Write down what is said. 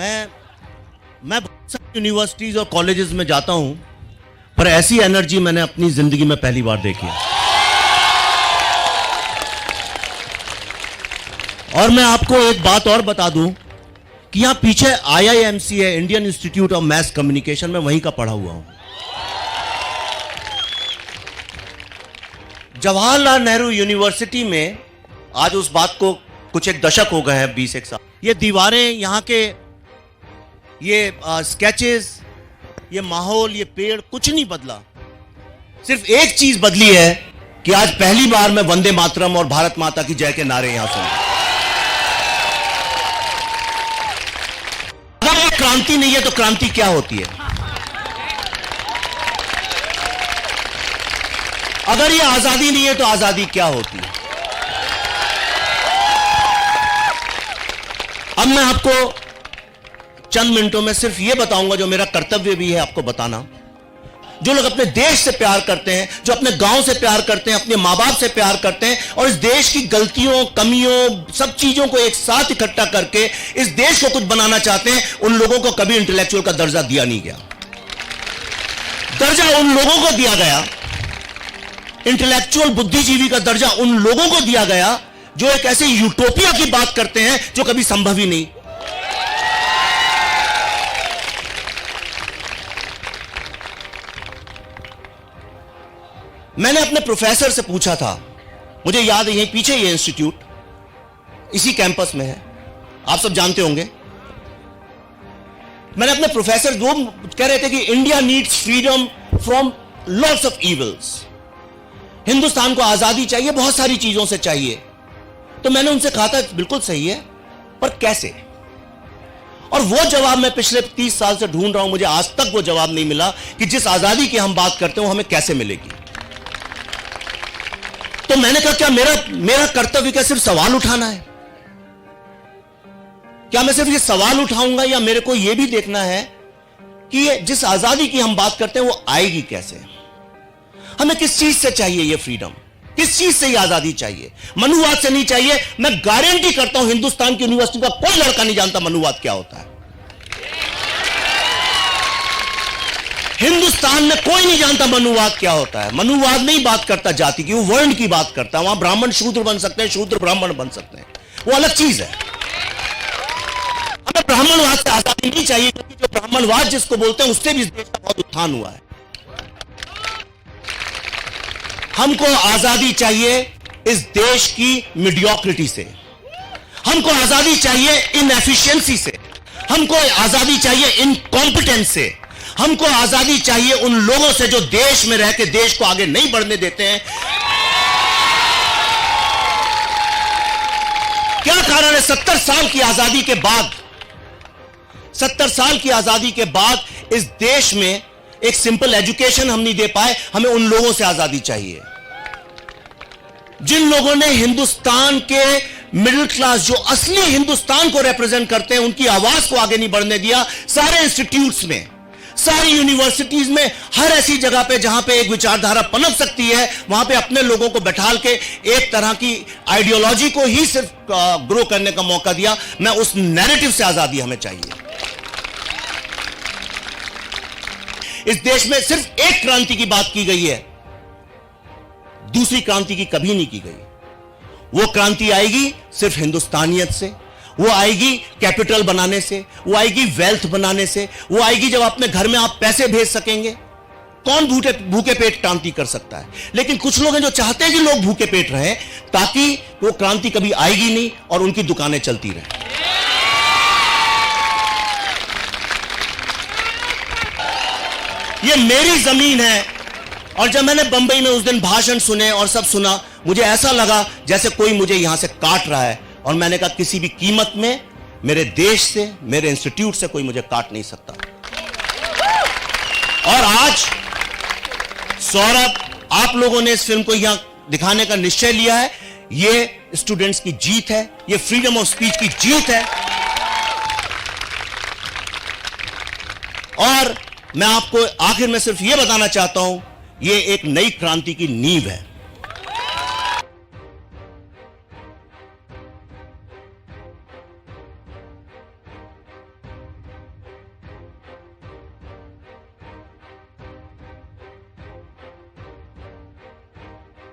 मैं बहुत सारी यूनिवर्सिटीज और कॉलेजेस में जाता हूं, पर ऐसी एनर्जी मैंने अपनी जिंदगी में पहली बार देखी है। और मैं आपको एक बात और बता दूं कि यहां पीछे IIMC है, Indian institute of mass communication, मैं वहीं का पढ़ा हुआ हूं। जवाहरलाल नेहरू यूनिवर्सिटी में आज उस बात को कुछ एक दशक हो गए हैं, 20 एक साल। ये दीवारें, यहाँ के ये स्केचेस, ये माहौल, ये पेड़, कुछ नहीं बदला। सिर्फ एक चीज बदली है कि आज पहली बार मैं वंदे मातरम और भारत माता की जय के नारे यहां सुन। अगर ये क्रांति नहीं है तो क्रांति क्या होती है? अगर ये आजादी नहीं है तो आजादी क्या होती है? अब मैं आपको चंद मिनटों में सिर्फ ये बताऊंगा, जो मेरा कर्तव्य भी है आपको बताना। जो लोग अपने देश से प्यार करते हैं, जो अपने गांव से प्यार करते हैं, अपने मां बाप से प्यार करते हैं और इस देश की गलतियों, कमियों, सब चीजों को एक साथ इकट्ठा करके इस देश को कुछ बनाना चाहते हैं, उन लोगों को कभी इंटेलेक्चुअल का दर्जा दिया नहीं गया। दर्जा उन लोगों को दिया गया, इंटेलेक्चुअल बुद्धिजीवी का दर्जा उन लोगों को दिया गया जो एक ऐसे यूटोपिया की बात करते हैं जो कभी संभव ही नहीं। मैंने अपने प्रोफेसर से पूछा था, मुझे याद है यहीं पीछे ये इंस्टीट्यूट इसी कैंपस में है, आप सब जानते होंगे। मैंने अपने प्रोफेसर, वो कह रहे थे कि India needs freedom from lots of evils. Hindustan को आजादी चाहिए, बहुत सारी चीजों से चाहिए। तो मैंने उनसे कहा था बिल्कुल सही है, पर कैसे? और वो जवाब मैं पिछले 30 साल से ढूंढ रहा हूं, मुझे आज तक वो जवाब नहीं मिला कि जिस आजादी की हम बात करते हैं वो हमें कैसे मिलेगी। तो मैंने कहा क्या मेरा कर्तव्य क्या सिर्फ सवाल उठाना है? क्या मैं सिर्फ ये सवाल उठाऊंगा, या मेरे को यह भी देखना है कि जिस आजादी की हम बात करते हैं वो आएगी कैसे? हमें किस चीज से चाहिए ये फ्रीडम? किस चीज से ये आजादी चाहिए? मनुवाद से नहीं चाहिए। मैं गारंटी करता हूं हिंदुस्तान की यूनिवर्सिटी का कोई लड़का नहीं जानता मनुवाद क्या होता है। हिंदुस्तान में कोई नहीं जानता मनुवाद क्या होता है। मनुवाद नहीं बात करता जाति की, वो वर्ण की बात करता है। वहां ब्राह्मण शूद्र बन सकते हैं, शूद्र ब्राह्मण बन सकते हैं, वो अलग चीज है। हमें ब्राह्मणवाद से आजादी नहीं चाहिए, क्योंकि जो ब्राह्मणवाद जिसको बोलते हैं उससे भी इस देश का बहुत उत्थान हुआ है। हमको आजादी चाहिए इस देश की मीडियोक्रिटी से, हमको आजादी चाहिए इनएफिशिएंसी से, हमको आजादी चाहिए इनकॉम्पिटेंस से, हमको आजादी चाहिए उन लोगों से जो देश में रह के देश को आगे नहीं बढ़ने देते हैं। क्या कारण है 70 साल की आजादी के बाद, 70 साल की आजादी के बाद इस देश में एक सिंपल एजुकेशन हम नहीं दे पाए? हमें उन लोगों से आजादी चाहिए जिन लोगों ने हिंदुस्तान के मिडिल क्लास, जो असली हिंदुस्तान को रिप्रेजेंट करते हैं, उनकी आवाज को आगे नहीं बढ़ने दिया। सारे इंस्टीट्यूट्स में, सारी यूनिवर्सिटीज में, हर ऐसी जगह पे जहां पे एक विचारधारा पनप सकती है, वहां पे अपने लोगों को बैठाल के एक तरह की आइडियोलॉजी को ही सिर्फ ग्रो करने का मौका दिया। मैं उस नैरेटिव से आजादी हमें चाहिए। इस देश में सिर्फ एक क्रांति की बात की गई है, दूसरी क्रांति की कभी नहीं की गई। वो क्रांति आएगी सिर्फ हिंदुस्तानियत से, वो आएगी कैपिटल बनाने से, वो आएगी वेल्थ बनाने से, वो आएगी जब अपने घर में आप पैसे भेज सकेंगे। कौन भूखे पेट क्रांति कर सकता है? लेकिन कुछ लोग हैं जो चाहते हैं कि लोग भूखे पेट रहें, ताकि वो क्रांति कभी आएगी नहीं और उनकी दुकानें चलती रहें। ये मेरी जमीन है। और जब मैंने बंबई में उस दिन भाषण सुने और सब सुना, मुझे ऐसा लगा जैसे कोई मुझे यहां से काट रहा है। और मैंने कहा किसी भी कीमत में मेरे देश से, मेरे इंस्टीट्यूट से कोई मुझे काट नहीं सकता। और आज सौरभ, आप लोगों ने इस फिल्म को यहां दिखाने का निश्चय लिया है। ये स्टूडेंट्स की जीत है, ये फ्रीडम ऑफ स्पीच की जीत है। और मैं आपको आखिर में सिर्फ यह बताना चाहता हूं, यह एक नई क्रांति की नींव है।